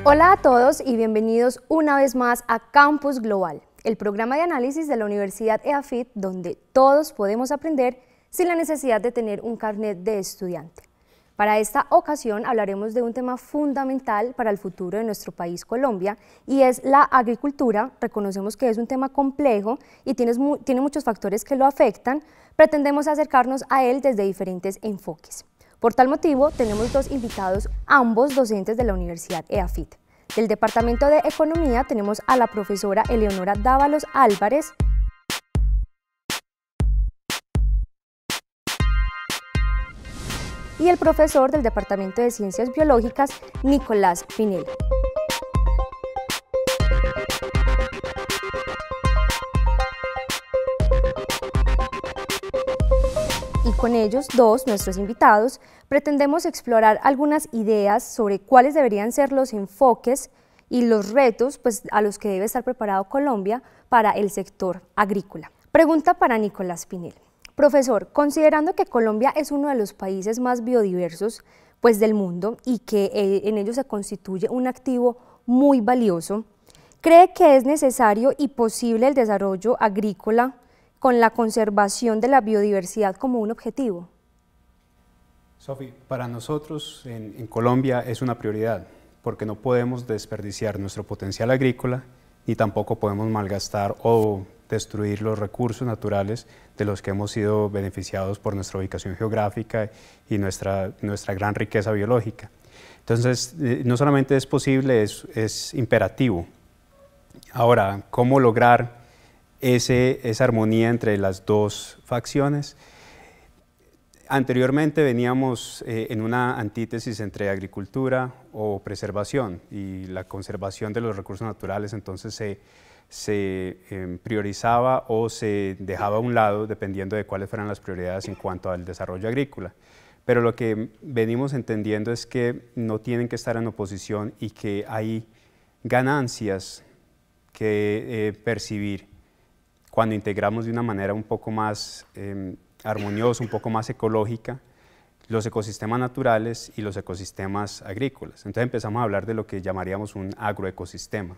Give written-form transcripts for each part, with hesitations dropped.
Hola a todos y bienvenidos una vez más a Campus Global, el programa de análisis de la Universidad EAFIT donde todos podemos aprender sin la necesidad de tener un carnet de estudiante. Para esta ocasión hablaremos de un tema fundamental para el futuro de nuestro país Colombia y es la agricultura. Reconocemos que es un tema complejo y tiene muchos factores que lo afectan. Pretendemos acercarnos a él desde diferentes enfoques. Por tal motivo, tenemos dos invitados, ambos docentes de la Universidad EAFIT. Del Departamento de Economía tenemos a la profesora Eleonora Dávalos Álvarez y el profesor del Departamento de Ciencias Biológicas, Nicolás Pinel. Y con ellos dos, nuestros invitados, pretendemos explorar algunas ideas sobre cuáles deberían ser los enfoques y los retos a los que debe estar preparado Colombia para el sector agrícola. Pregunta para Nicolás Pinel. Profesor, considerando que Colombia es uno de los países más biodiversos del mundo y que en ello se constituye un activo muy valioso, ¿cree que es necesario y posible el desarrollo agrícola con la conservación de la biodiversidad como un objetivo? Sofi, para nosotros en Colombia es una prioridad, porque no podemos desperdiciar nuestro potencial agrícola ni tampoco podemos malgastar o destruir los recursos naturales de los que hemos sido beneficiados por nuestra ubicación geográfica y nuestra gran riqueza biológica. Entonces, no solamente es posible, es imperativo. Ahora, ¿cómo lograr esa armonía entre las dos facciones? Anteriormente veníamos en una antítesis entre agricultura o preservación, y la conservación de los recursos naturales entonces se priorizaba o se dejaba a un lado dependiendo de cuáles fueran las prioridades en cuanto al desarrollo agrícola. Pero lo que venimos entendiendo es que no tienen que estar en oposición y que hay ganancias que percibir cuando integramos de una manera un poco más armoniosa, un poco más ecológica, los ecosistemas naturales y los ecosistemas agrícolas. Entonces empezamos a hablar de lo que llamaríamos un agroecosistema.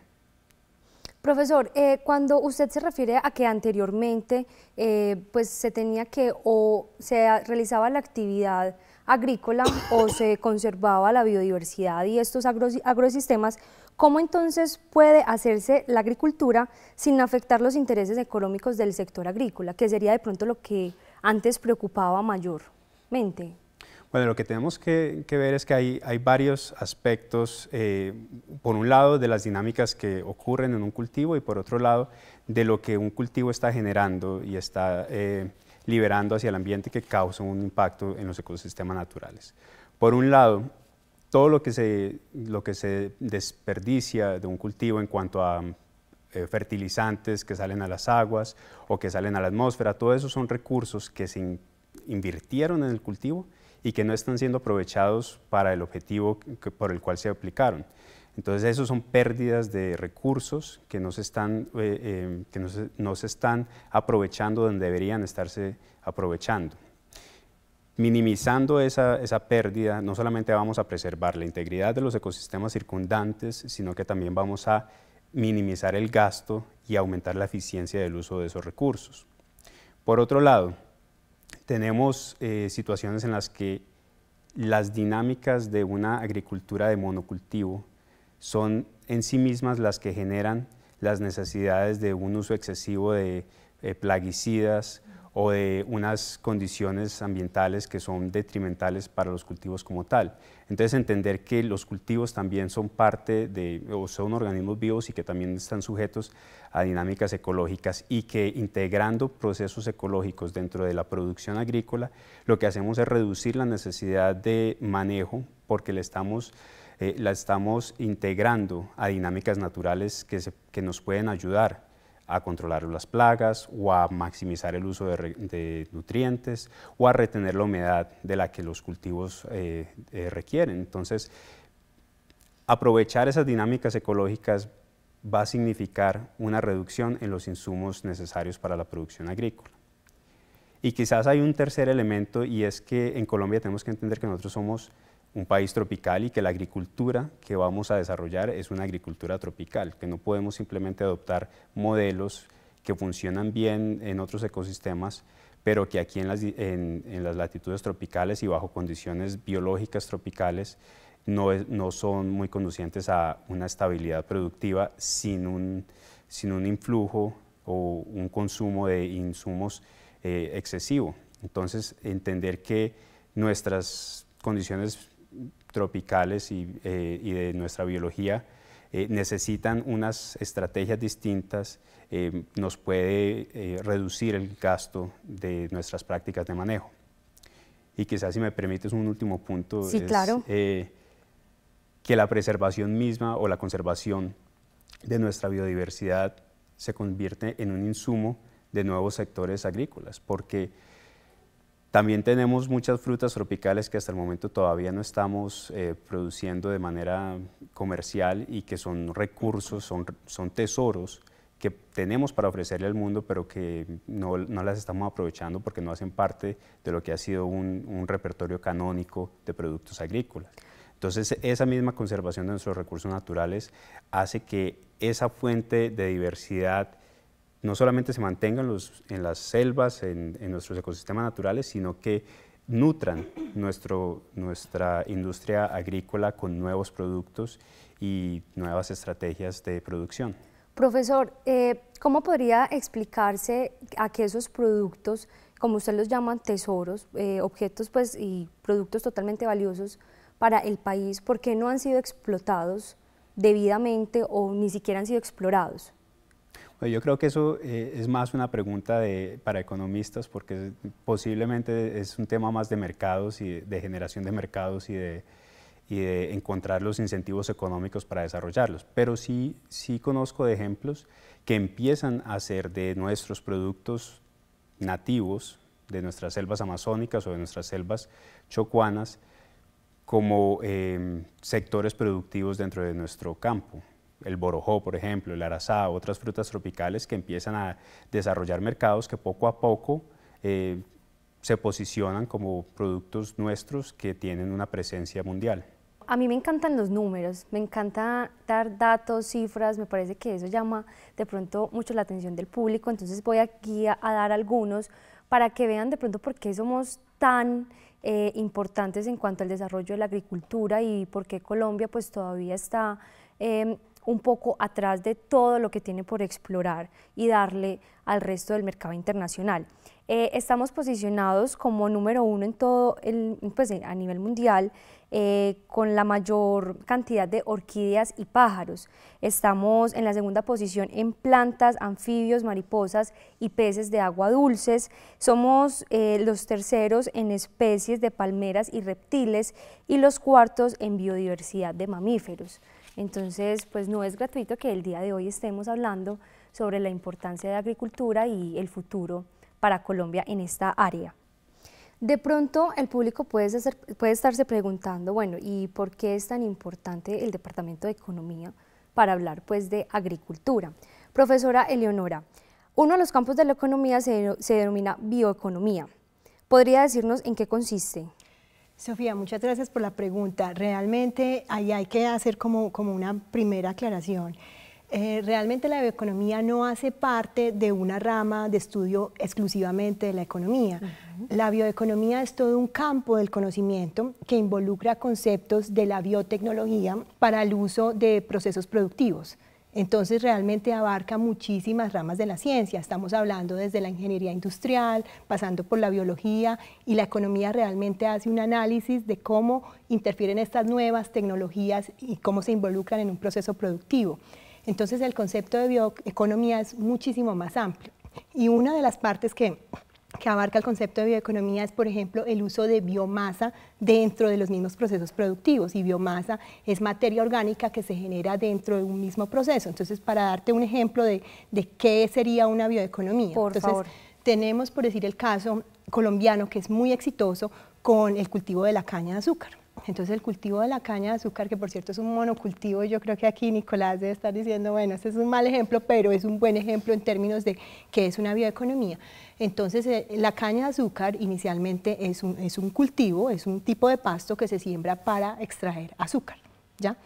Profesor, cuando usted se refiere a que anteriormente se tenía que o se realizaba la actividad agrícola o se conservaba la biodiversidad y estos agroesistemas, ¿cómo entonces puede hacerse la agricultura sin afectar los intereses económicos del sector agrícola, que sería de pronto lo que antes preocupaba mayormente? Bueno, lo que tenemos que ver es que hay varios aspectos, por un lado de las dinámicas que ocurren en un cultivo y por otro lado de lo que un cultivo está generando y está liberando hacia el ambiente que causa un impacto en los ecosistemas naturales. Por un lado, todo lo que se desperdicia de un cultivo en cuanto a fertilizantes que salen a las aguas o que salen a la atmósfera, todo eso son recursos que se invirtieron en el cultivo y que no están siendo aprovechados para el objetivo por el cual se aplicaron. Entonces, eso son pérdidas de recursos que no se están aprovechando donde deberían estarse aprovechando. Minimizando esa pérdida, no solamente vamos a preservar la integridad de los ecosistemas circundantes, sino que también vamos a minimizar el gasto y aumentar la eficiencia del uso de esos recursos. Por otro lado, tenemos situaciones en las que las dinámicas de una agricultura de monocultivo son en sí mismas las que generan las necesidades de un uso excesivo de plaguicidas o de unas condiciones ambientales que son detrimentales para los cultivos como tal. Entonces, entender que los cultivos también son parte o son organismos vivos y que también están sujetos a dinámicas ecológicas y que integrando procesos ecológicos dentro de la producción agrícola, lo que hacemos es reducir la necesidad de manejo porque la estamos integrando a dinámicas naturales que nos pueden ayudar a controlar las plagas o a maximizar el uso de nutrientes o a retener la humedad de la que los cultivos requieren. Entonces, aprovechar esas dinámicas ecológicas va a significar una reducción en los insumos necesarios para la producción agrícola. Y quizás hay un tercer elemento y es que en Colombia tenemos que entender que nosotros somos un país tropical y que la agricultura que vamos a desarrollar es una agricultura tropical, que no podemos simplemente adoptar modelos que funcionan bien en otros ecosistemas, pero que aquí en las latitudes tropicales y bajo condiciones biológicas tropicales no son muy conducientes a una estabilidad productiva sin un influjo o un consumo de insumos excesivo. Entonces, entender que nuestras condiciones tropicales y de nuestra biología necesitan unas estrategias distintas, nos puede reducir el gasto de nuestras prácticas de manejo. Y quizás, si me permites, un último punto sí, es claro. Que la preservación misma o la conservación de nuestra biodiversidad se convierte en un insumo de nuevos sectores agrícolas, porque también tenemos muchas frutas tropicales que hasta el momento todavía no estamos produciendo de manera comercial y que son recursos, son tesoros que tenemos para ofrecerle al mundo, pero que no las estamos aprovechando porque no hacen parte de lo que ha sido un repertorio canónico de productos agrícolas. Entonces, esa misma conservación de nuestros recursos naturales hace que esa fuente de diversidad no solamente se mantenga en las selvas, en nuestros ecosistemas naturales, sino que nutran nuestra industria agrícola con nuevos productos y nuevas estrategias de producción. Profesor, ¿cómo podría explicarse a que esos productos, como usted los llama, tesoros, objetos pues, y productos totalmente valiosos para el país, por qué no han sido explotados debidamente o ni siquiera han sido explorados? Yo creo que eso es más una pregunta para economistas, porque posiblemente es un tema más de mercados y de generación de mercados y de encontrar los incentivos económicos para desarrollarlos. Pero sí conozco de ejemplos que empiezan a hacer de nuestros productos nativos, de nuestras selvas amazónicas o de nuestras selvas chocuanas, como sectores productivos dentro de nuestro campo. El borojó, por ejemplo, el arazá, otras frutas tropicales que empiezan a desarrollar mercados que poco a poco se posicionan como productos nuestros que tienen una presencia mundial. A mí me encantan los números, me encanta dar datos, cifras, me parece que eso llama de pronto mucho la atención del público, entonces voy aquí a dar algunos para que vean de pronto por qué somos tan importantes en cuanto al desarrollo de la agricultura y por qué Colombia pues todavía está un poco atrás de todo lo que tiene por explorar y darle al resto del mercado internacional. Estamos posicionados como número 1 en todo pues, a nivel mundial, con la mayor cantidad de orquídeas y pájaros. Estamos en la segunda posición en plantas, anfibios, mariposas y peces de agua dulces. Somos los terceros en especies de palmeras y reptiles y los cuartos en biodiversidad de mamíferos. Entonces, pues no es gratuito que el día de hoy estemos hablando sobre la importancia de la agricultura y el futuro para Colombia en esta área. De pronto el público puede estarse preguntando, bueno, ¿y por qué es tan importante el Departamento de Economía para hablar pues de agricultura? Profesora Eleonora, uno de los campos de la economía se denomina bioeconomía. ¿Podría decirnos en qué consiste? Sofía, muchas gracias por la pregunta. Realmente ahí hay que hacer como una primera aclaración. Realmente la bioeconomía no hace parte de una rama de estudio exclusivamente de la economía. La bioeconomía es todo un campo del conocimiento que involucra conceptos de la biotecnología para el uso de procesos productivos. Entonces realmente abarca muchísimas ramas de la ciencia, estamos hablando desde la ingeniería industrial, pasando por la biología, y la economía realmente hace un análisis de cómo interfieren estas nuevas tecnologías y cómo se involucran en un proceso productivo. Entonces el concepto de bioeconomía es muchísimo más amplio, y una de las partes que abarca el concepto de bioeconomía es, por ejemplo, el uso de biomasa dentro de los mismos procesos productivos, y biomasa es materia orgánica que se genera dentro de un mismo proceso. Entonces, para darte un ejemplo de qué sería una bioeconomía. Por favor. Tenemos, por decir, el caso colombiano, que es muy exitoso con el cultivo de la caña de azúcar. Entonces el cultivo de la caña de azúcar, que por cierto es un monocultivo, yo creo que aquí Nicolás debe estar diciendo, bueno, este es un mal ejemplo, pero es un buen ejemplo en términos de que es una bioeconomía. Entonces la caña de azúcar inicialmente es un cultivo, es un tipo de pasto que se siembra para extraer azúcar, ¿ya?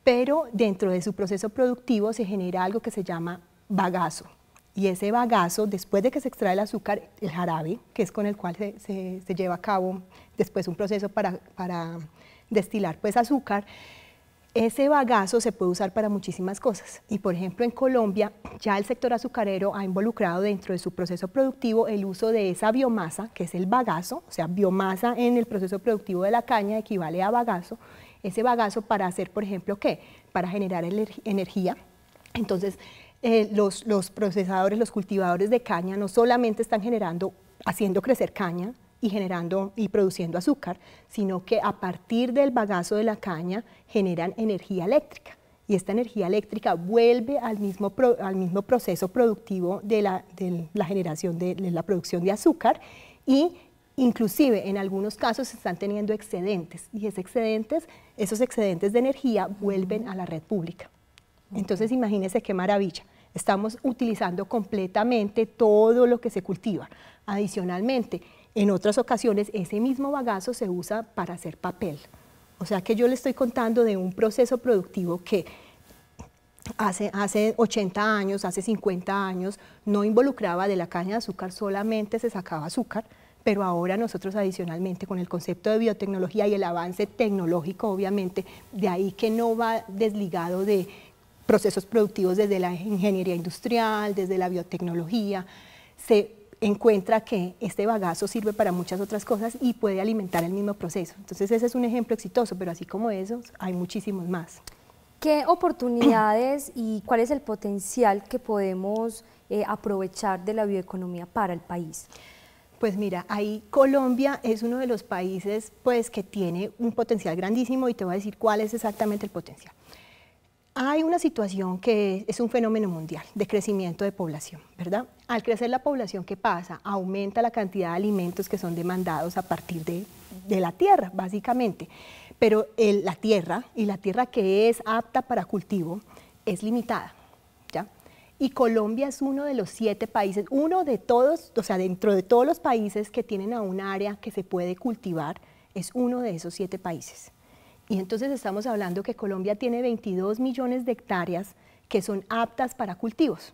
Pero dentro de su proceso productivo se genera algo que se llama bagazo. Y ese bagazo, después de que se extrae el azúcar, el jarabe, que es con el cual se lleva a cabo después un proceso para destilar pues azúcar, ese bagazo se puede usar para muchísimas cosas. Y por ejemplo en Colombia ya el sector azucarero ha involucrado dentro de su proceso productivo el uso de esa biomasa, que es el bagazo, o sea, biomasa en el proceso productivo de la caña equivale a bagazo, ese bagazo para hacer, por ejemplo, ¿qué? Para generar energía. Entonces, los procesadores, los cultivadores de caña no solamente están haciendo crecer caña y produciendo azúcar, sino que a partir del bagazo de la caña generan energía eléctrica. Y esta energía eléctrica vuelve al mismo proceso productivo de la generación de la producción de azúcar y inclusive en algunos casos se están teniendo excedentes y esos excedentes de energía vuelven a la red pública. Entonces imagínense qué maravilla, estamos utilizando completamente todo lo que se cultiva. Adicionalmente, en otras ocasiones ese mismo bagazo se usa para hacer papel. O sea que yo le estoy contando de un proceso productivo que hace 80 años, hace 50 años, no involucraba de la caña de azúcar, solamente se sacaba azúcar, pero ahora nosotros adicionalmente con el concepto de biotecnología y el avance tecnológico, obviamente, de ahí que no va desligado de procesos productivos desde la ingeniería industrial, desde la biotecnología, se encuentra que este bagazo sirve para muchas otras cosas y puede alimentar el mismo proceso. Entonces ese es un ejemplo exitoso, pero así como esos hay muchísimos más. ¿Qué oportunidades y cuál es el potencial que podemos aprovechar de la bioeconomía para el país? Pues mira, ahí Colombia es uno de los países pues, que tiene un potencial grandísimo y te voy a decir cuál es exactamente el potencial. Hay una situación que es un fenómeno mundial de crecimiento de población, ¿verdad? Al crecer la población, ¿qué pasa? Aumenta la cantidad de alimentos que son demandados a partir de la tierra, básicamente. Pero la tierra que es apta para cultivo es limitada, ¿ya? Y Colombia es uno de los 7 países, uno de todos, o sea, dentro de todos los países que tienen a un área que se puede cultivar, es uno de esos 7 países. Y entonces estamos hablando que Colombia tiene 22 millones de hectáreas que son aptas para cultivos.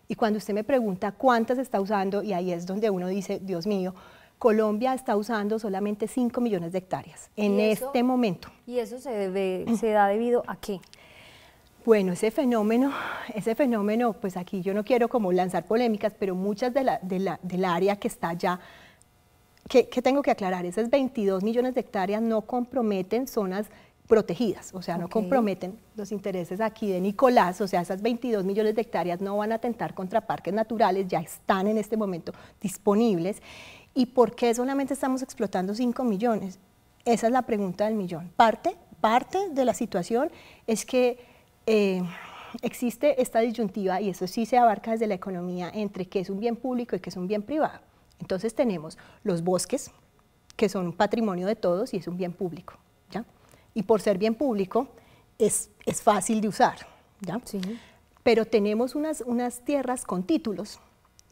Y cuando usted me pregunta cuántas está usando, y ahí es donde uno dice, Dios mío, Colombia está usando solamente 5 millones de hectáreas en este momento. ¿Y eso se da debido a qué? Bueno, ese fenómeno, pues aquí yo no quiero como lanzar polémicas, pero muchas del área que está allá, ¿qué tengo que aclarar? Esas 22 millones de hectáreas no comprometen zonas protegidas, o sea, no comprometen los intereses aquí de Nicolás, o sea, esas 22 millones de hectáreas no van a atentar contra parques naturales, ya están en este momento disponibles. ¿Y por qué solamente estamos explotando 5 millones? Esa es la pregunta del millón. Parte de la situación es que existe esta disyuntiva, y eso sí se abarca desde la economía, entre qué es un bien público y qué es un bien privado. Entonces tenemos los bosques, que son un patrimonio de todos y es un bien público, ¿ya? Y por ser bien público es fácil de usar, ¿ya? Sí. Pero tenemos unas tierras con títulos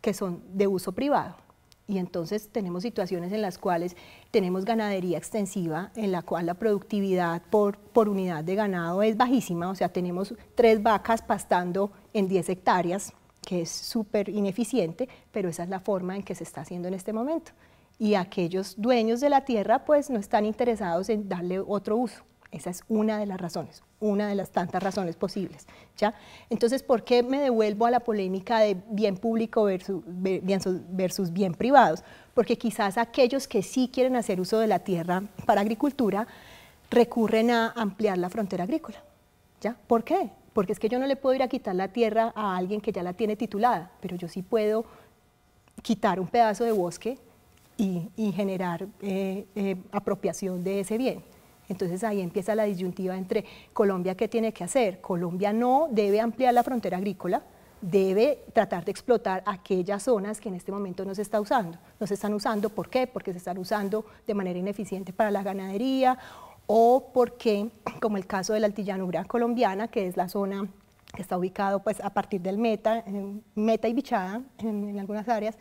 que son de uso privado. Y entonces tenemos situaciones en las cuales tenemos ganadería extensiva, en la cual la productividad por unidad de ganado es bajísima, o sea, tenemos 3 vacas pastando en 10 hectáreas, que es súper ineficiente, pero esa es la forma en que se está haciendo en este momento. Y aquellos dueños de la tierra pues no están interesados en darle otro uso. Esa es una de las razones, una de las tantas razones posibles, ¿ya? Entonces, ¿por qué me devuelvo a la polémica de bien público versus bien privados? Porque quizás aquellos que sí quieren hacer uso de la tierra para agricultura recurren a ampliar la frontera agrícola, ¿ya? ¿Por qué? Porque es que yo no le puedo ir a quitar la tierra a alguien que ya la tiene titulada, pero yo sí puedo quitar un pedazo de bosque y generar apropiación de ese bien. Entonces ahí empieza la disyuntiva entre Colombia, ¿qué tiene que hacer? Colombia no debe ampliar la frontera agrícola, debe tratar de explotar aquellas zonas que en este momento no se está usando. No se están usando, ¿por qué? Porque se están usando de manera ineficiente para la ganadería o porque, como el caso de la altillanura colombiana, que es la zona que está ubicado pues, a partir del Meta y Bichada, en algunas áreas.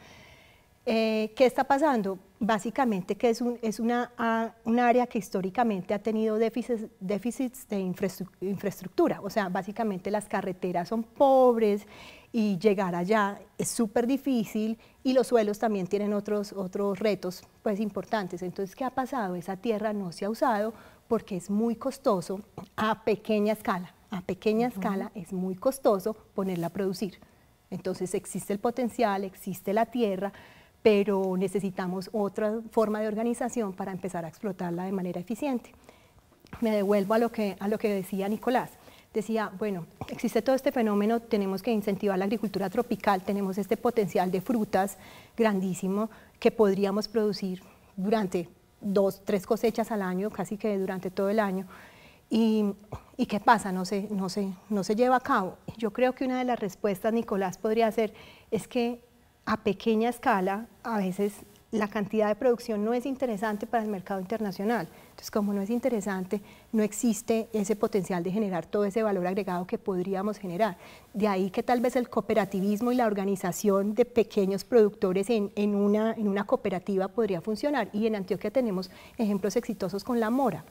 ¿Qué está pasando? Básicamente que es un área que históricamente ha tenido déficits de infraestructura, o sea, básicamente las carreteras son pobres y llegar allá es súper difícil y los suelos también tienen otros retos pues, importantes. Entonces, ¿qué ha pasado? Esa tierra no se ha usado porque es muy costoso a pequeña escala. A pequeña escala es muy costoso ponerla a producir. Entonces existe el potencial, existe la tierra, pero necesitamos otra forma de organización para empezar a explotarla de manera eficiente. Me devuelvo a lo que decía Nicolás. Decía, bueno, existe todo este fenómeno, tenemos que incentivar la agricultura tropical, tenemos este potencial de frutas grandísimo que podríamos producir durante 2, 3 cosechas al año, casi que durante todo el año. ¿Y qué pasa? No se lleva a cabo. Yo creo que una de las respuestas, Nicolás, podría ser, es que a pequeña escala, a veces la cantidad de producción no es interesante para el mercado internacional. Entonces, como no es interesante, no existe ese potencial de generar todo ese valor agregado que podríamos generar. De ahí que tal vez el cooperativismo y la organización de pequeños productores en una cooperativa podría funcionar. Y en Antioquia tenemos ejemplos exitosos con la mora.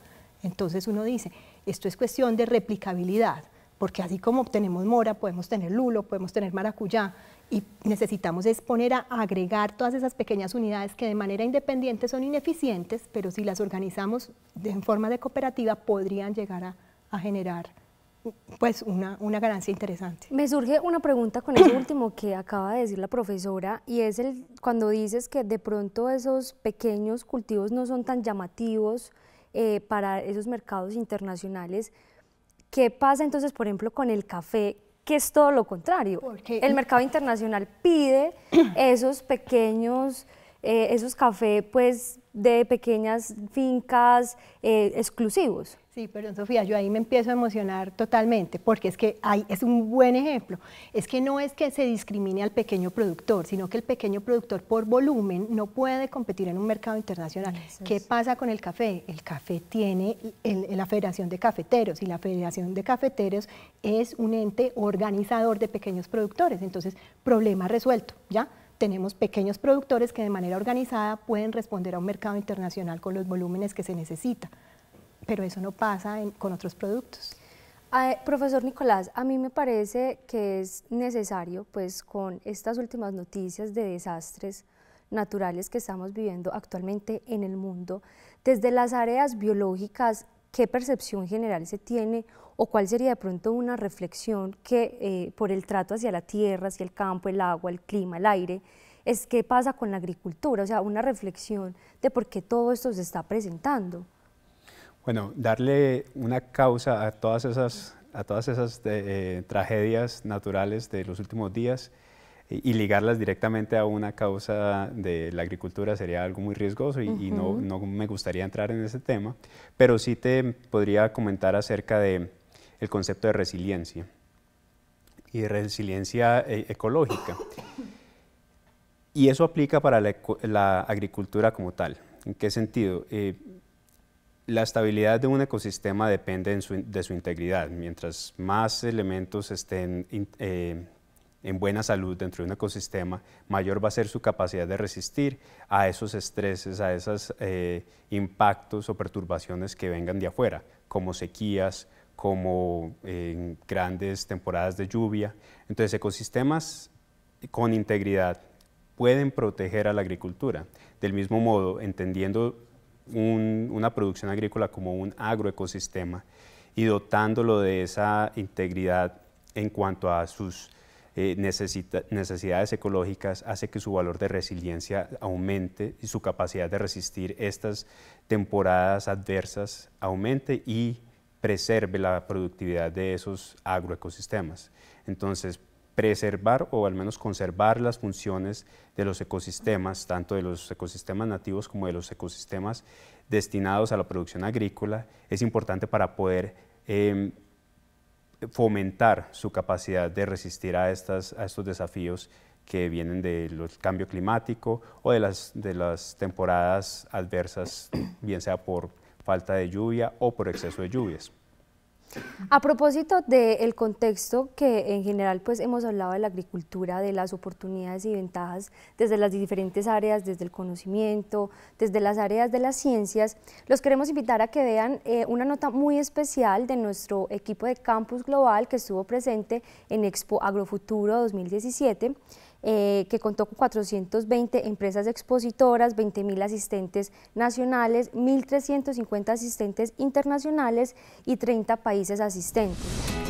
Entonces uno dice, esto es cuestión de replicabilidad, porque así como tenemos mora, podemos tener lulo, podemos tener maracuyá, y necesitamos es poner a agregar todas esas pequeñas unidades que de manera independiente son ineficientes, pero si las organizamos en forma de cooperativa podrían llegar a generar pues una ganancia interesante. Me surge una pregunta con eso último que acaba de decir la profesora, y es cuando dices que de pronto esos pequeños cultivos no son tan llamativos para esos mercados internacionales. ¿Qué pasa entonces, por ejemplo, con el café, que es todo lo contrario? Porque el mercado internacional pide esos pequeños, esos cafés pues, de pequeñas fincas exclusivos. Sí, perdón, Sofía, yo ahí me empiezo a emocionar totalmente, porque es que es un buen ejemplo. Es que no es que se discrimine al pequeño productor, sino que el pequeño productor por volumen no puede competir en un mercado internacional. ¿Qué pasa con el café? El café tiene la Federación de Cafeteros, y la Federación de Cafeteros es un ente organizador de pequeños productores. Entonces, problema resuelto, ¿ya? Tenemos pequeños productores que de manera organizada pueden responder a un mercado internacional con los volúmenes que se necesita. Pero eso no pasa con otros productos. Profesor Nicolás, a mí me parece que es necesario, pues con estas últimas noticias de desastres naturales que estamos viviendo actualmente en el mundo, desde las áreas biológicas, ¿qué percepción general se tiene o cuál sería de pronto una reflexión que por el trato hacia la tierra, hacia el campo, el agua, el clima, el aire, es qué pasa con la agricultura? O sea, una reflexión de por qué todo esto se está presentando. Bueno, darle una causa a todas esas tragedias naturales de los últimos días y ligarlas directamente a una causa de la agricultura sería algo muy riesgoso y no me gustaría entrar en ese tema, pero sí te podría comentar acerca del concepto de resiliencia y de resiliencia ecológica. Y eso aplica para la agricultura como tal. ¿En qué sentido? La estabilidad de un ecosistema depende de su integridad. Mientras más elementos estén en buena salud dentro de un ecosistema, mayor va a ser su capacidad de resistir a esos estreses, a esos impactos o perturbaciones que vengan de afuera, como sequías, como grandes temporadas de lluvia. Entonces, ecosistemas con integridad pueden proteger a la agricultura. Del mismo modo, entendiendo una producción agrícola como un agroecosistema y dotándolo de esa integridad en cuanto a sus necesidades ecológicas, hace que su valor de resiliencia aumente y su capacidad de resistir estas temporadas adversas aumente y preserve la productividad de esos agroecosistemas. Entonces, preservar o al menos conservar las funciones de los ecosistemas, tanto de los ecosistemas nativos como de los ecosistemas destinados a la producción agrícola, es importante para poder fomentar su capacidad de resistir a estos desafíos que vienen del cambio climático o de las temporadas adversas, bien sea por falta de lluvia o por exceso de lluvias. A propósito del contexto que en general pues hemos hablado de la agricultura, de las oportunidades y ventajas desde las diferentes áreas, desde el conocimiento, desde las áreas de las ciencias, los queremos invitar a que vean una nota muy especial de nuestro equipo de Campus Global que estuvo presente en Expo Agrofuturo 2017, que contó con 420 empresas expositoras, 20.000 asistentes nacionales, 1.350 asistentes internacionales y 30 países asistentes.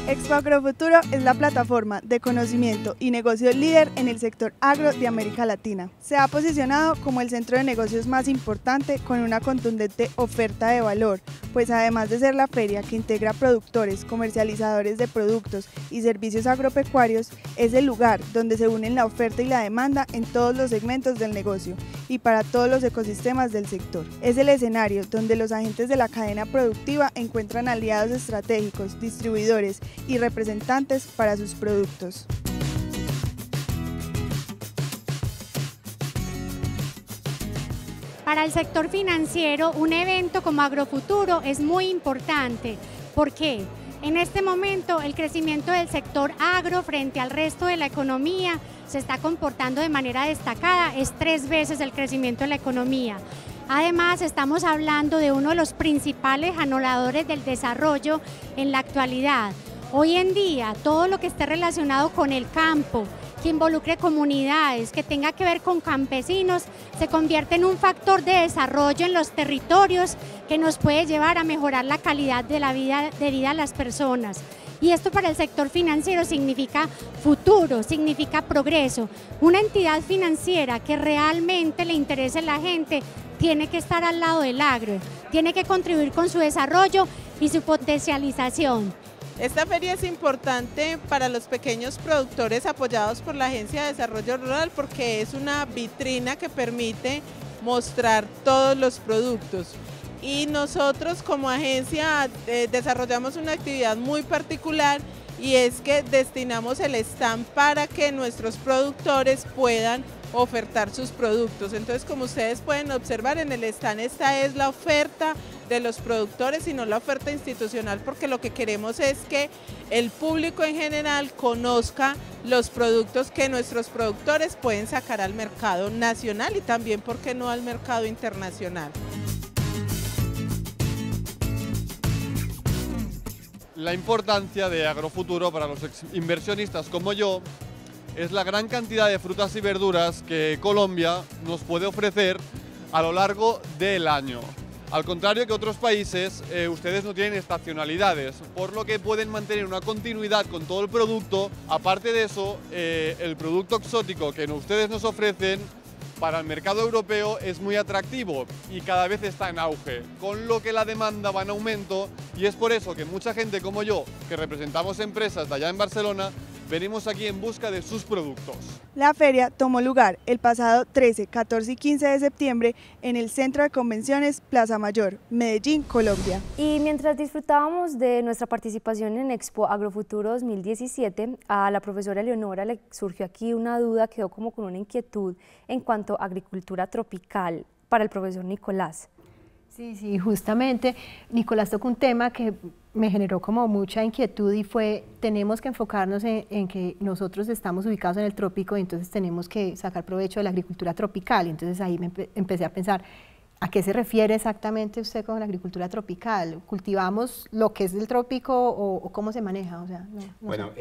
Expo Agrofuturo es la plataforma de conocimiento y negocio líder en el sector agro de América Latina. Se ha posicionado como el centro de negocios más importante con una contundente oferta de valor, pues además de ser la feria que integra productores, comercializadores de productos y servicios agropecuarios, es el lugar donde se unen la oferta y la demanda en todos los segmentos del negocio y para todos los ecosistemas del sector. Es el escenario donde los agentes de la cadena productiva encuentran aliados estratégicos, distribuidores y representantes para sus productos. Para el sector financiero, un evento como Agrofuturo es muy importante. ¿Por qué? En este momento, el crecimiento del sector agro frente al resto de la economía se está comportando de manera destacada, es 3 veces el crecimiento de la economía. Además, estamos hablando de uno de los principales anoladores del desarrollo en la actualidad. Hoy en día, todo lo que esté relacionado con el campo, que involucre comunidades, que tenga que ver con campesinos, se convierte en un factor de desarrollo en los territorios que nos puede llevar a mejorar la calidad de la vida de las personas. Y esto para el sector financiero significa futuro, significa progreso. Una entidad financiera que realmente le interese a la gente tiene que estar al lado del agro, tiene que contribuir con su desarrollo y su potencialización. Esta feria es importante para los pequeños productores apoyados por la Agencia de Desarrollo Rural porque es una vitrina que permite mostrar todos los productos. Y nosotros como agencia desarrollamos una actividad muy particular y es que destinamos el stand para que nuestros productores puedan ofertar sus productos. Entonces, como ustedes pueden observar en el stand, esta es la oferta de los productores y no la oferta institucional, porque lo que queremos es que el público en general conozca los productos que nuestros productores pueden sacar al mercado nacional y también, ¿por qué no, al mercado internacional? La importancia de Agrofuturo para los inversionistas como yo es la gran cantidad de frutas y verduras que Colombia nos puede ofrecer a lo largo del año. Al contrario que otros países, ustedes no tienen estacionalidades, por lo que pueden mantener una continuidad con todo el producto. Aparte de eso, el producto exótico que ustedes nos ofrecen para el mercado europeo es muy atractivo y cada vez está en auge, con lo que la demanda va en aumento, y es por eso que mucha gente como yo, que representamos empresas de allá en Barcelona, venimos aquí en busca de sus productos. La feria tomó lugar el pasado 13, 14 y 15 de septiembre en el Centro de Convenciones Plaza Mayor, Medellín, Colombia. Y mientras disfrutábamos de nuestra participación en Expo Agrofuturo 2017, a la profesora Leonora le surgió aquí una duda, quedó como con una inquietud en cuanto a agricultura tropical para el profesor Nicolás. Sí, justamente Nicolás tocó un tema que me generó como mucha inquietud y fue, tenemos que enfocarnos en que nosotros estamos ubicados en el trópico y entonces tenemos que sacar provecho de la agricultura tropical. Y entonces ahí empecé a pensar, ¿a qué se refiere exactamente usted con la agricultura tropical? ¿Cultivamos lo que es del trópico o cómo se maneja? O sea, bueno,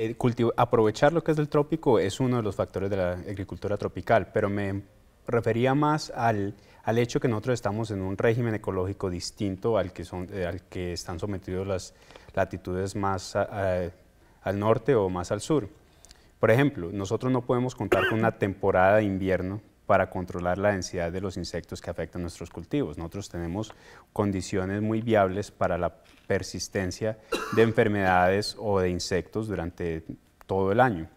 aprovechar lo que es del trópico es uno de los factores de la agricultura tropical, pero me refería más al hecho que nosotros estamos en un régimen ecológico distinto al que están sometidos las latitudes más al norte o más al sur. Por ejemplo, nosotros no podemos contar con una temporada de invierno para controlar la densidad de los insectos que afectan nuestros cultivos. Nosotros tenemos condiciones muy viables para la persistencia de enfermedades o de insectos durante todo el año.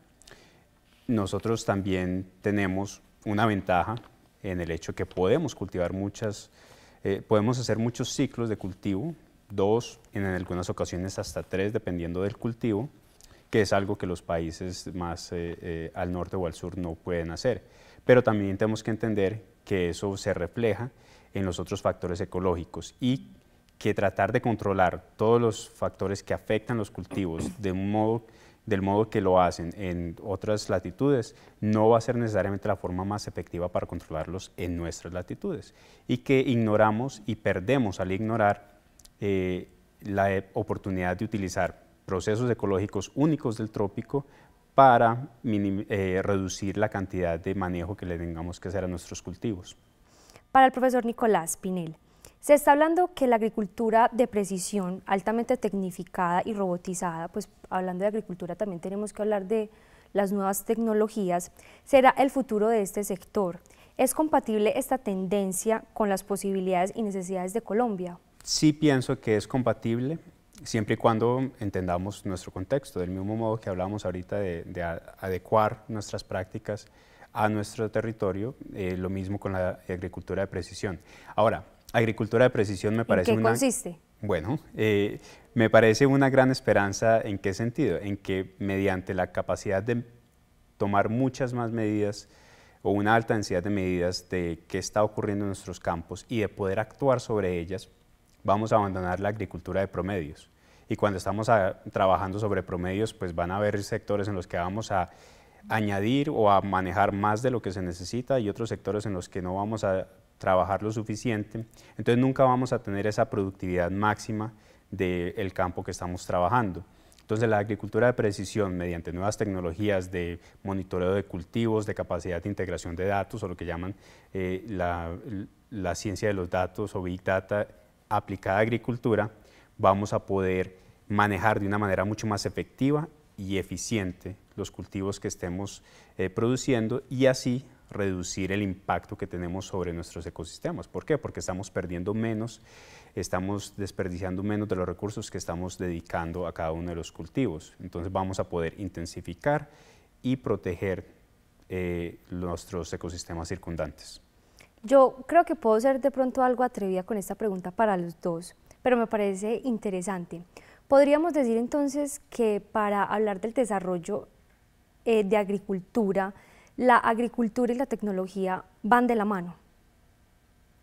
Nosotros también tenemos una ventaja en el hecho que podemos cultivar podemos hacer muchos ciclos de cultivo, 2, en algunas ocasiones hasta 3, dependiendo del cultivo, que es algo que los países más al norte o al sur no pueden hacer. Pero también tenemos que entender que eso se refleja en los otros factores ecológicos y que tratar de controlar todos los factores que afectan los cultivos del modo que lo hacen en otras latitudes, no va a ser necesariamente la forma más efectiva para controlarlos en nuestras latitudes, y que ignoramos y perdemos al ignorar la oportunidad de utilizar procesos ecológicos únicos del trópico para reducir la cantidad de manejo que le tengamos que hacer a nuestros cultivos. Para el profesor Nicolás Pinel, se está hablando que la agricultura de precisión, altamente tecnificada y robotizada, pues hablando de agricultura también tenemos que hablar de las nuevas tecnologías, será el futuro de este sector. ¿Es compatible esta tendencia con las posibilidades y necesidades de Colombia? Sí pienso que es compatible, siempre y cuando entendamos nuestro contexto, del mismo modo que hablábamos ahorita de adecuar nuestras prácticas a nuestro territorio, lo mismo con la agricultura de precisión. Ahora, agricultura de precisión me parece ¿En qué consiste? Bueno, me parece una gran esperanza. ¿En qué sentido? En que mediante la capacidad de tomar muchas más medidas o una alta densidad de medidas de qué está ocurriendo en nuestros campos y de poder actuar sobre ellas, vamos a abandonar la agricultura de promedios. Y cuando estamos trabajando sobre promedios, pues van a haber sectores en los que vamos a añadir o a manejar más de lo que se necesita y otros sectores en los que no vamos a trabajar lo suficiente. Entonces nunca vamos a tener esa productividad máxima del campo que estamos trabajando. Entonces la agricultura de precisión, mediante nuevas tecnologías de monitoreo de cultivos, de capacidad de integración de datos, o lo que llaman la ciencia de los datos o Big Data aplicada a agricultura, vamos a poder manejar de una manera mucho más efectiva y eficiente los cultivos que estemos produciendo, y así reducir el impacto que tenemos sobre nuestros ecosistemas. ¿Por qué? Porque estamos perdiendo menos, estamos desperdiciando menos de los recursos que estamos dedicando a cada uno de los cultivos. Entonces vamos a poder intensificar y proteger nuestros ecosistemas circundantes. Yo creo que puedo ser de pronto algo atrevida con esta pregunta para los dos, pero me parece interesante. ¿Podríamos decir entonces que para hablar del desarrollo de agricultura, la agricultura y la tecnología van de la mano?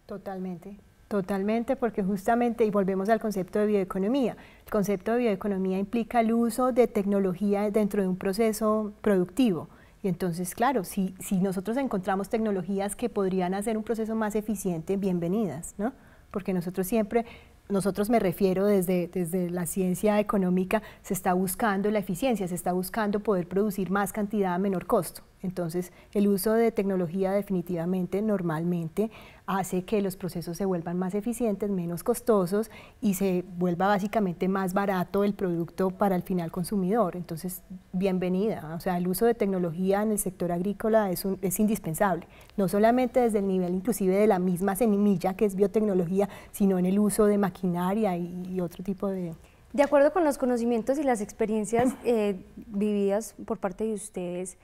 Totalmente, totalmente, porque justamente, y volvemos al concepto de bioeconomía, el concepto de bioeconomía implica el uso de tecnología dentro de un proceso productivo. Y entonces, claro, si nosotros encontramos tecnologías que podrían hacer un proceso más eficiente, bienvenidas, ¿no? Porque nosotros me refiero desde la ciencia económica, se está buscando la eficiencia, se está buscando poder producir más cantidad a menor costo. Entonces, el uso de tecnología definitivamente, normalmente, hace que los procesos se vuelvan más eficientes, menos costosos y se vuelva básicamente más barato el producto para el final consumidor. Entonces, bienvenida. O sea, el uso de tecnología en el sector agrícola es indispensable, no solamente desde el nivel inclusive de la misma semilla que es biotecnología, sino en el uso de maquinaria y otro tipo de... De acuerdo con los conocimientos y las experiencias vividas por parte de ustedes,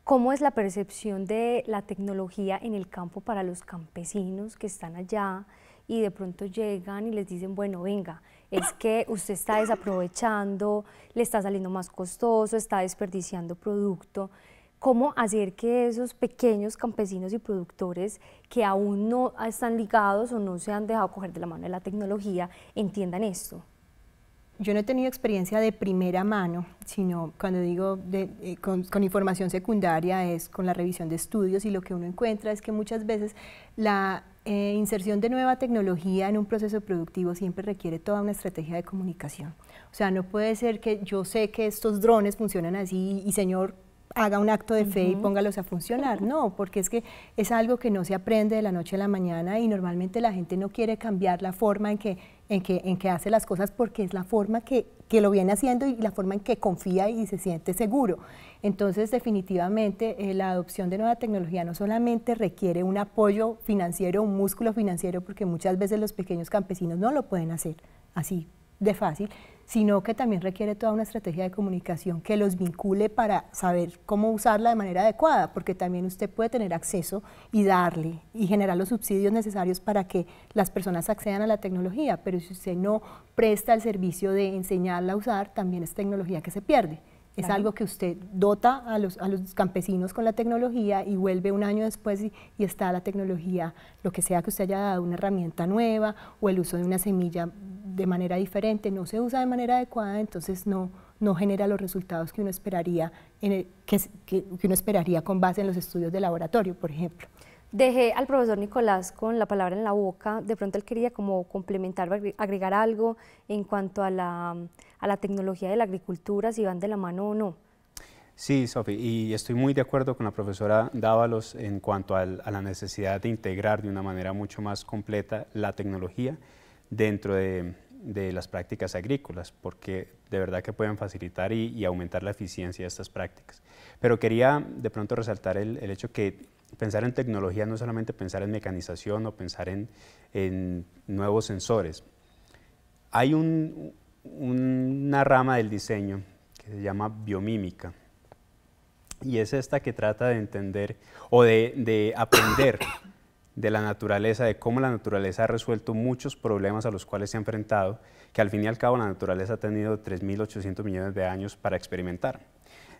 ¿cómo es la percepción de la tecnología en el campo para los campesinos que están allá y de pronto llegan y les dicen, bueno, venga, es que usted está desaprovechando, le está saliendo más costoso, está desperdiciando producto? ¿Cómo hacer que esos pequeños campesinos y productores que aún no están ligados o no se han dejado coger de la mano de la tecnología entiendan esto? Yo no he tenido experiencia de primera mano, sino cuando digo con información secundaria es con la revisión de estudios, y lo que uno encuentra es que muchas veces la inserción de nueva tecnología en un proceso productivo siempre requiere toda una estrategia de comunicación. O sea, no puede ser que yo sé que estos drones funcionan así y señor, haga un acto de fe y póngalos a funcionar. No, porque es que es algo que no se aprende de la noche a la mañana y normalmente la gente no quiere cambiar la forma en que hace las cosas porque es la forma que lo viene haciendo y la forma en que confía y se siente seguro. Entonces, definitivamente, la adopción de nueva tecnología no solamente requiere un apoyo financiero, un músculo financiero, porque muchas veces los pequeños campesinos no lo pueden hacer así de fácil, sino que también requiere toda una estrategia de comunicación que los vincule para saber cómo usarla de manera adecuada, porque también usted puede tener acceso y darle y generar los subsidios necesarios para que las personas accedan a la tecnología, pero si usted no presta el servicio de enseñarla a usar, también es tecnología que se pierde. Es algo que usted dota a los campesinos con la tecnología y vuelve un año después y está la tecnología, lo que sea que usted haya dado, una herramienta nueva o el uso de una semilla de manera diferente, no se usa de manera adecuada, entonces no genera los resultados que uno esperaría, que uno esperaría con base en los estudios de laboratorio, por ejemplo. Dejé al profesor Nicolás con la palabra en la boca, de pronto él quería como complementar, agregar algo en cuanto a la tecnología de la agricultura, si van de la mano o no. Sí, Sofi, y estoy muy de acuerdo con la profesora Dávalos en cuanto a la necesidad de integrar de una manera mucho más completa la tecnología dentro de las prácticas agrícolas, porque de verdad que pueden facilitar y aumentar la eficiencia de estas prácticas. Pero quería de pronto resaltar el hecho que pensar en tecnología no es solamente pensar en mecanización o pensar en nuevos sensores. Hay una rama del diseño que se llama biomímica y es esta que trata de entender o de aprender de la naturaleza, de cómo la naturaleza ha resuelto muchos problemas a los cuales se ha enfrentado, que al fin y al cabo la naturaleza ha tenido 3.800 millones de años para experimentar.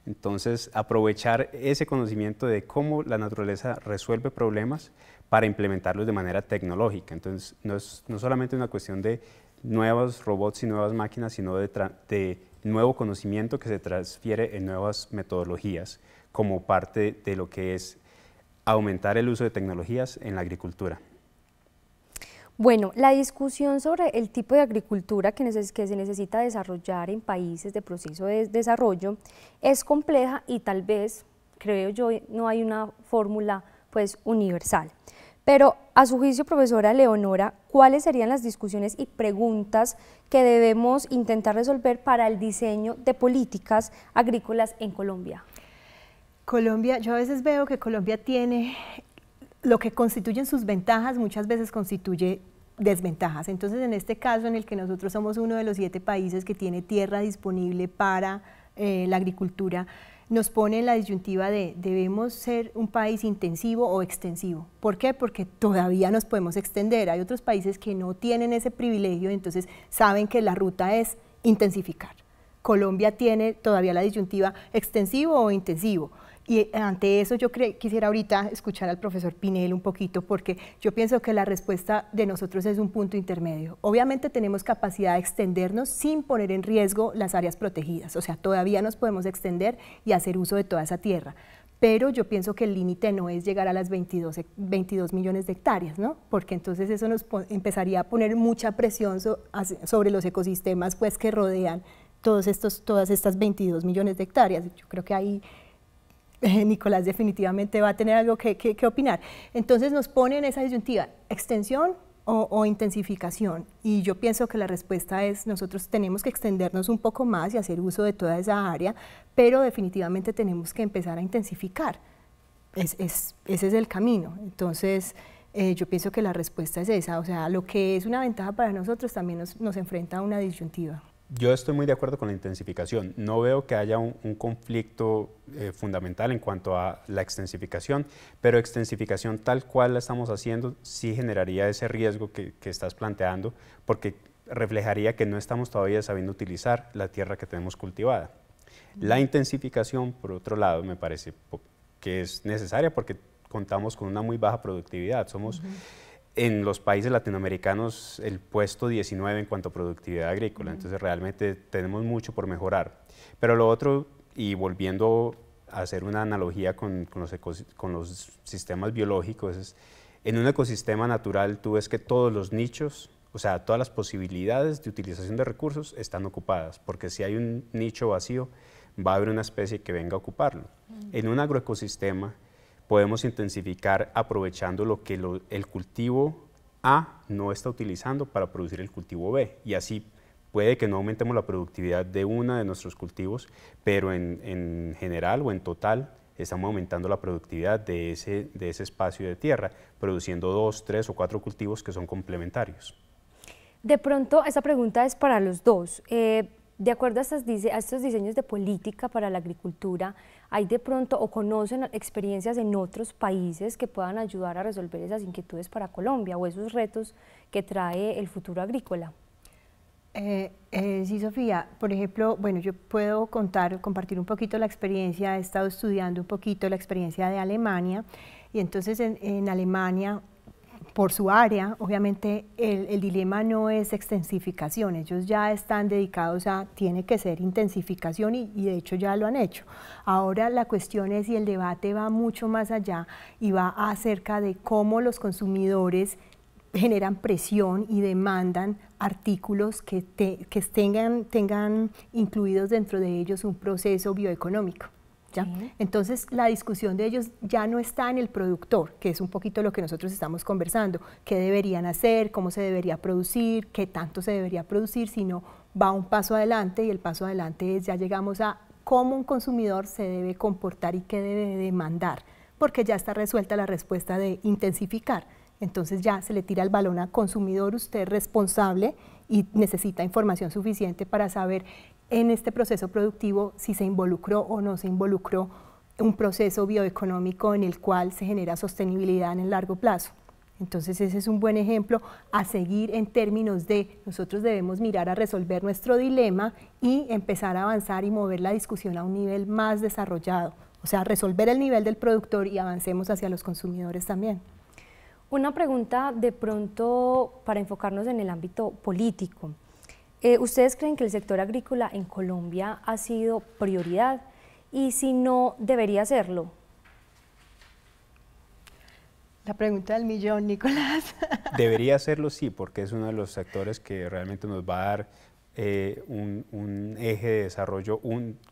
Entonces, aprovechar ese conocimiento de cómo la naturaleza resuelve problemas para implementarlos de manera tecnológica. Entonces, no es solamente una cuestión de nuevos robots y nuevas máquinas, sino de nuevo conocimiento que se transfiere en nuevas metodologías como parte de lo que es aumentar el uso de tecnologías en la agricultura. Bueno, la discusión sobre el tipo de agricultura que se necesita desarrollar en países de proceso de desarrollo es compleja y tal vez, creo yo, no hay una fórmula pues universal. Pero a su juicio, profesora Leonora, ¿cuáles serían las discusiones y preguntas que debemos intentar resolver para el diseño de políticas agrícolas en Colombia? Colombia, yo a veces veo que Colombia tiene lo que constituyen sus ventajas, muchas veces constituye desventajas. Entonces, en este caso en el que nosotros somos uno de los 7 países que tiene tierra disponible para la agricultura, nos pone en la disyuntiva de debemos ser un país intensivo o extensivo. ¿Por qué? Porque todavía nos podemos extender. Hay otros países que no tienen ese privilegio, entonces saben que la ruta es intensificar. Colombia tiene todavía la disyuntiva extensivo o intensivo. Y ante eso yo quisiera ahorita escuchar al profesor Pinel un poquito, porque yo pienso que la respuesta de nosotros es un punto intermedio. Obviamente tenemos capacidad de extendernos sin poner en riesgo las áreas protegidas, o sea, todavía nos podemos extender y hacer uso de toda esa tierra. Pero yo pienso que el límite no es llegar a las 22 millones de hectáreas, ¿no? Porque entonces eso nos empezaría a poner mucha presión sobre los ecosistemas pues, que rodean todas estas 22 millones de hectáreas. Yo creo que ahí Nicolás definitivamente va a tener algo que opinar. Entonces nos pone en esa disyuntiva, extensión o intensificación, y yo pienso que la respuesta es nosotros tenemos que extendernos un poco más y hacer uso de toda esa área, pero definitivamente tenemos que empezar a intensificar. Ese es el camino. Entonces yo pienso que la respuesta es esa, o sea, lo que es una ventaja para nosotros también nos enfrenta a una disyuntiva. Yo estoy muy de acuerdo con la intensificación. No veo que haya un conflicto fundamental en cuanto a la extensificación, pero extensificación tal cual la estamos haciendo sí generaría ese riesgo que estás planteando, porque reflejaría que no estamos todavía sabiendo utilizar la tierra que tenemos cultivada. La intensificación, por otro lado, me parece que es necesaria porque contamos con una muy baja productividad. Somos en los países latinoamericanos el puesto 19 en cuanto a productividad agrícola, entonces realmente tenemos mucho por mejorar. Pero lo otro, y volviendo a hacer una analogía con los sistemas biológicos, es, en un ecosistema natural tú ves que todos los nichos, o sea, todas las posibilidades de utilización de recursos están ocupadas, porque si hay un nicho vacío, va a haber una especie que venga a ocuparlo. En un agroecosistema podemos intensificar aprovechando lo que el cultivo A no está utilizando para producir el cultivo B, y así puede que no aumentemos la productividad de uno de nuestros cultivos, pero en general o en total estamos aumentando la productividad de ese espacio de tierra, produciendo 2, 3 o 4 cultivos que son complementarios. De pronto, esta pregunta es para los dos. De acuerdo a estos diseños de política para la agricultura, ¿hay de pronto o conocen experiencias en otros países que puedan ayudar a resolver esas inquietudes para Colombia o esos retos que trae el futuro agrícola? Sí, Sofía, por ejemplo, bueno, yo puedo compartir un poquito la experiencia, he estado estudiando un poquito la experiencia de Alemania, y entonces en Alemania, por su área, obviamente el dilema no es extensificación, ellos ya están dedicados a, tiene que ser intensificación y de hecho ya lo han hecho. Ahora la cuestión es, y el debate va mucho más allá y va acerca de cómo los consumidores generan presión y demandan artículos que tengan incluidos dentro de ellos un proceso bioeconómico. ¿Ya? Sí. Entonces la discusión de ellos ya no está en el productor, que es un poquito lo que nosotros estamos conversando, qué deberían hacer, cómo se debería producir, qué tanto se debería producir, sino va un paso adelante, y el paso adelante es, ya llegamos a cómo un consumidor se debe comportar y qué debe demandar, porque ya está resuelta la respuesta de intensificar. Entonces ya se le tira el balón al consumidor, usted es responsable y necesita información suficiente para saber en este proceso productivo si se involucró o no se involucró un proceso bioeconómico en el cual se genera sostenibilidad en el largo plazo. Entonces ese es un buen ejemplo a seguir en términos de nosotros debemos mirar a resolver nuestro dilema y empezar a avanzar y mover la discusión a un nivel más desarrollado, o sea, resolver el nivel del productor y avancemos hacia los consumidores también. Una pregunta de pronto para enfocarnos en el ámbito político. ¿Ustedes creen que el sector agrícola en Colombia ha sido prioridad? Y si no, ¿debería serlo? La pregunta del millón, Nicolás. Debería serlo, sí, porque es uno de los sectores que realmente nos va a dar un eje de desarrollo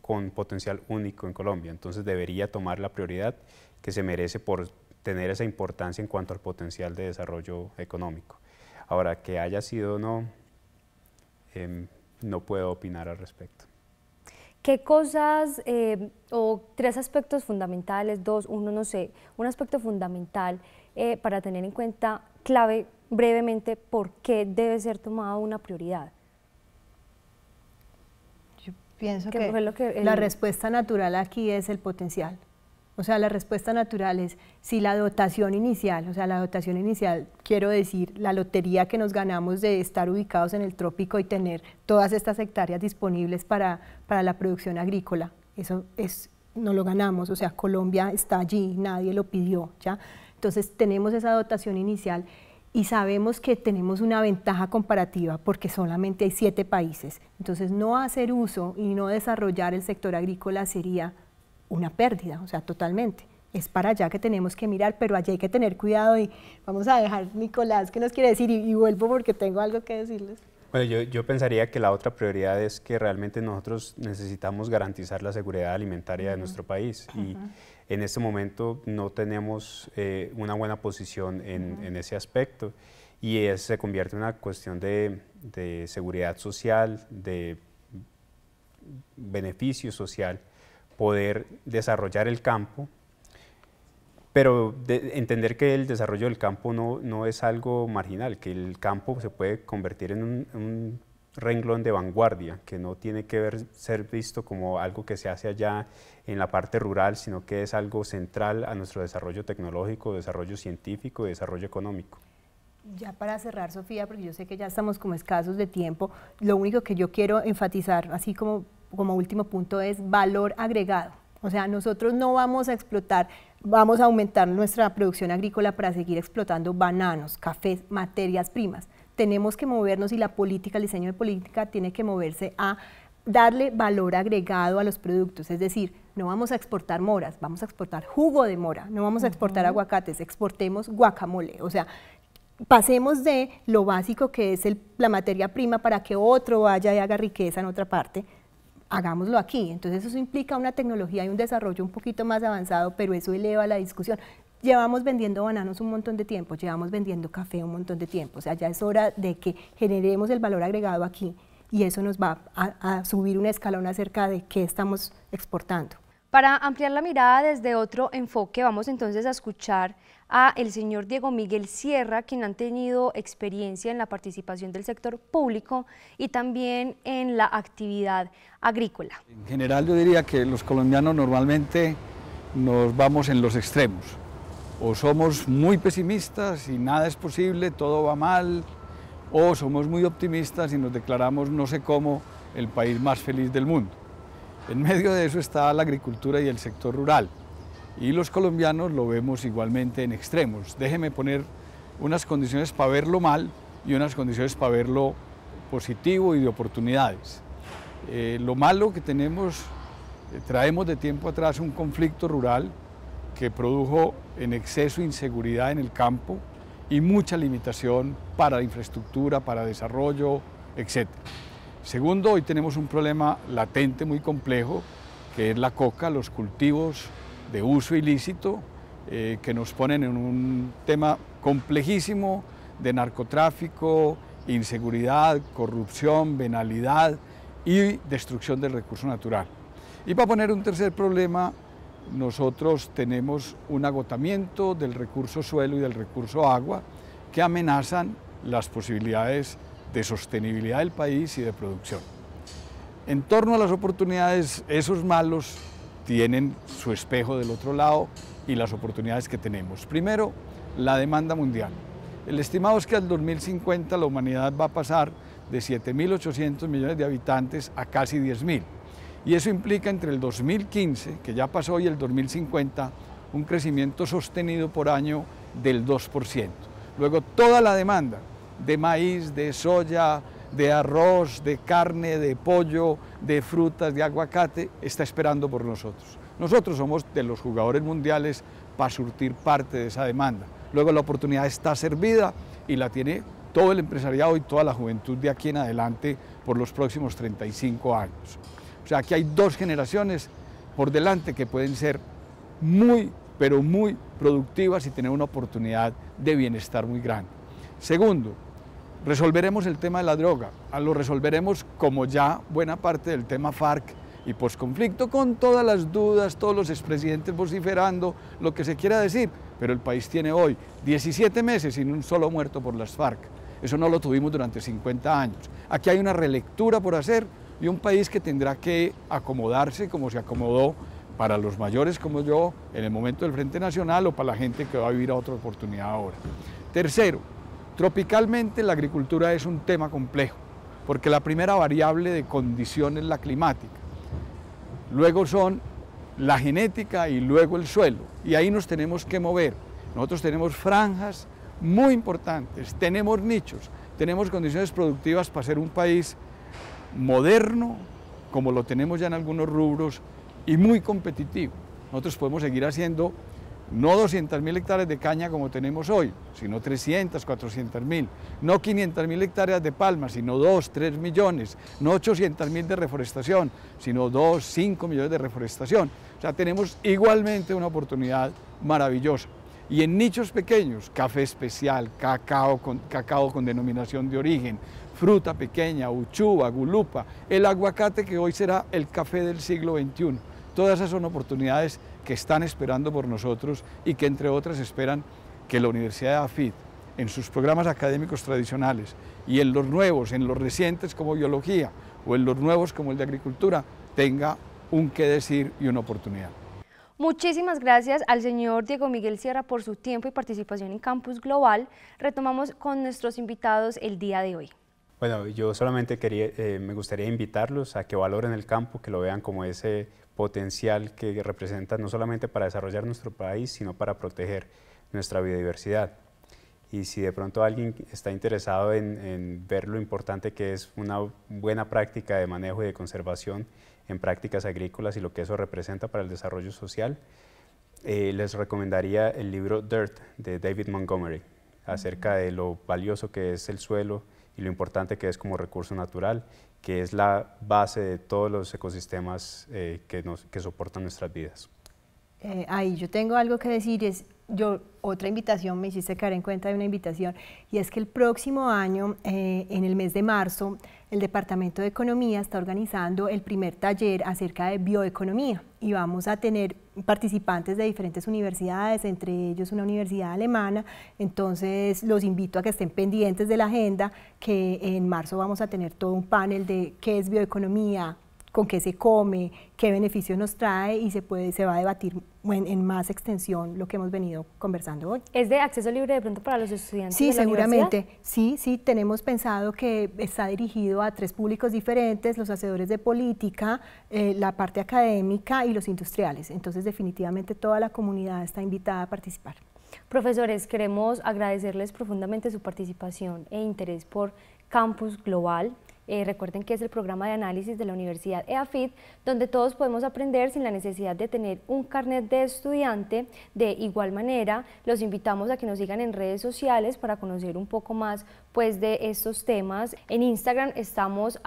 con potencial único en Colombia. Entonces debería tomar la prioridad que se merece por tener esa importancia en cuanto al potencial de desarrollo económico. Ahora, que haya sido o no, no puedo opinar al respecto. ¿Qué cosas o tres aspectos fundamentales, uno no sé, un aspecto fundamental para tener en cuenta, clave brevemente, por qué debe ser tomada una prioridad? Yo pienso que la respuesta natural aquí es el potencial. O sea, la respuesta natural es si la dotación inicial, o sea, la dotación inicial, quiero decir, la lotería que nos ganamos de estar ubicados en el trópico y tener todas estas hectáreas disponibles para la producción agrícola, eso no lo ganamos, o sea, Colombia está allí, nadie lo pidió, ¿ya? Entonces tenemos esa dotación inicial y sabemos que tenemos una ventaja comparativa porque solamente hay 7 países, entonces no hacer uso y no desarrollar el sector agrícola sería una pérdida, o sea, totalmente. Es para allá que tenemos que mirar, pero allá hay que tener cuidado y vamos a dejar Nicolás que nos quiere decir y vuelvo porque tengo algo que decirles. Bueno, yo pensaría que la otra prioridad es que realmente nosotros necesitamos garantizar la seguridad alimentaria de nuestro país y en este momento no tenemos una buena posición en ese aspecto y se convierte en una cuestión de seguridad social, de beneficio social, poder desarrollar el campo, pero entender que el desarrollo del campo no es algo marginal, que el campo se puede convertir en un renglón de vanguardia, que no tiene que ser visto como algo que se hace allá en la parte rural, sino que es algo central a nuestro desarrollo tecnológico, desarrollo científico y desarrollo económico. Ya para cerrar, Sofía, porque yo sé que ya estamos como escasos de tiempo, lo único que yo quiero enfatizar, así como último punto, es valor agregado. O sea, nosotros no vamos a explotar, vamos a aumentar nuestra producción agrícola para seguir explotando bananos, cafés, materias primas. Tenemos que movernos y la política, el diseño de política tiene que moverse a darle valor agregado a los productos, es decir, no vamos a exportar moras, vamos a exportar jugo de mora, no vamos a exportar aguacates, exportemos guacamole, o sea, pasemos de lo básico que es la materia prima para que otro vaya y haga riqueza en otra parte, hagámoslo aquí. Entonces eso implica una tecnología y un desarrollo un poquito más avanzado, pero eso eleva la discusión. Llevamos vendiendo bananos un montón de tiempo, llevamos vendiendo café un montón de tiempo, o sea, ya es hora de que generemos el valor agregado aquí y eso nos va a subir un escalón acerca de qué estamos exportando. Para ampliar la mirada desde otro enfoque, vamos entonces a escuchar a el señor Diego Miguel Sierra, quien ha tenido experiencia en la participación del sector público y también en la actividad agrícola. En general yo diría que los colombianos normalmente nos vamos en los extremos, o somos muy pesimistas y nada es posible, todo va mal, o somos muy optimistas y nos declaramos no sé cómo el país más feliz del mundo. En medio de eso está la agricultura y el sector rural, y los colombianos lo vemos igualmente en extremos. Déjeme poner unas condiciones para verlo mal y unas condiciones para verlo positivo y de oportunidades. Lo malo que tenemos, traemos de tiempo atrás un conflicto rural que produjo en exceso inseguridad en el campo y mucha limitación para la infraestructura, para desarrollo, etc. Segundo, hoy tenemos un problema latente muy complejo, que es la coca, los cultivos de uso ilícito, que nos ponen en un tema complejísimo de narcotráfico, inseguridad, corrupción, venalidad y destrucción del recurso natural. Y para poner un tercer problema, nosotros tenemos un agotamiento del recurso suelo y del recurso agua que amenazan las posibilidades de sostenibilidad del país y de producción. En torno a las oportunidades, esos malos tienen su espejo del otro lado y las oportunidades que tenemos. Primero, la demanda mundial. El estimado es que al 2050 la humanidad va a pasar de 7.800 millones de habitantes a casi 10.000. Y eso implica entre el 2015, que ya pasó, y el 2050, un crecimiento sostenido por año del 2%. Luego, toda la demanda de maíz, de soya, de arroz, de carne, de pollo, de frutas, de aguacate, está esperando por nosotros. Nosotros somos de los jugadores mundiales para surtir parte de esa demanda. Luego la oportunidad está servida y la tiene todo el empresariado y toda la juventud de aquí en adelante por los próximos 35 años. O sea, aquí hay dos generaciones por delante que pueden ser muy, pero muy productivas y tener una oportunidad de bienestar muy grande. Segundo, resolveremos el tema de la droga. Lo resolveremos como ya buena parte del tema FARC y posconflicto, con todas las dudas, todos los expresidentes vociferando, lo que se quiera decir, pero el país tiene hoy 17 meses sin un solo muerto por las FARC. Eso no lo tuvimos durante 50 años. Aquí hay una relectura por hacer y un país que tendrá que acomodarse como se acomodó para los mayores como yo en el momento del Frente Nacional o para la gente que va a vivir a otra oportunidad ahora. Tercero, tropicalmente la agricultura es un tema complejo, porque la primera variable de condición es la climática. Luego son la genética y luego el suelo, y ahí nos tenemos que mover. Nosotros tenemos franjas muy importantes, tenemos nichos, tenemos condiciones productivas para ser un país moderno, como lo tenemos ya en algunos rubros, y muy competitivo. Nosotros podemos seguir haciendo no 200.000 hectáreas de caña como tenemos hoy, sino 300, 400.000, no 500.000 hectáreas de palma, sino 2, 3 millones, no 800.000 de reforestación, sino 2, 5 millones de reforestación. O sea, tenemos igualmente una oportunidad maravillosa. Y en nichos pequeños, café especial, cacao con denominación de origen, fruta pequeña, uchuva, gulupa, el aguacate que hoy será el café del siglo XXI. Todas esas son oportunidades que están esperando por nosotros y que entre otras esperan que la Universidad de AFIT, en sus programas académicos tradicionales y en los nuevos, en los recientes como biología o en los nuevos como el de agricultura, tenga un qué decir y una oportunidad. Muchísimas gracias al señor Diego Miguel Sierra por su tiempo y participación en Campus Global. Retomamos con nuestros invitados el día de hoy. Bueno, yo solamente me gustaría invitarlos a que valoren el campo, que lo vean como ese potencial que representa no solamente para desarrollar nuestro país, sino para proteger nuestra biodiversidad. Y si de pronto alguien está interesado en ver lo importante que es una buena práctica de manejo y de conservación en prácticas agrícolas y lo que eso representa para el desarrollo social, les recomendaría el libro Dirt de David Montgomery, acerca de lo valioso que es el suelo y lo importante que es como recurso natural, que es la base de todos los ecosistemas que soportan nuestras vidas. Ahí yo tengo algo que decir, otra invitación, me hiciste caer en cuenta de una invitación, y es que el próximo año, en el mes de marzo, el Departamento de Economía está organizando el primer taller acerca de bioeconomía y vamos a tener participantes de diferentes universidades, entre ellos una universidad alemana. Entonces los invito a que estén pendientes de la agenda, que en marzo vamos a tener todo un panel de qué es bioeconomía, con qué se come, qué beneficios nos trae y se va a debatir en más extensión lo que hemos venido conversando hoy. ¿Es de acceso libre de pronto para los estudiantes Sí, de la seguramente. universidad? Sí, tenemos pensado que está dirigido a 3 públicos diferentes, los hacedores de política, la parte académica y los industriales. Entonces, definitivamente toda la comunidad está invitada a participar. Profesores, queremos agradecerles profundamente su participación e interés por Campus Global. Recuerden que es el programa de análisis de la Universidad EAFIT, donde todos podemos aprender sin la necesidad de tener un carnet de estudiante. De igual manera, los invitamos a que nos sigan en redes sociales para conocer un poco más pues, de estos temas. En Instagram estamos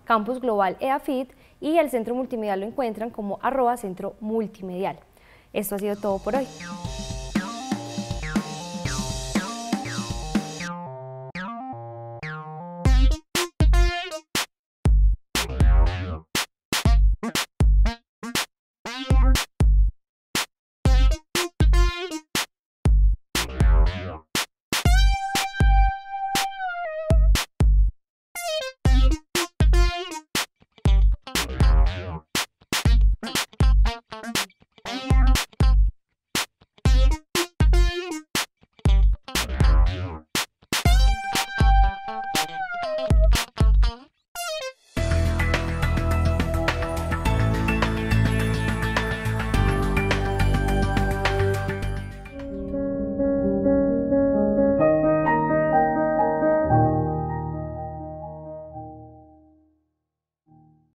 @campusglobaleafit y el Centro Multimedial lo encuentran como @centromultimedial. Esto ha sido todo por hoy.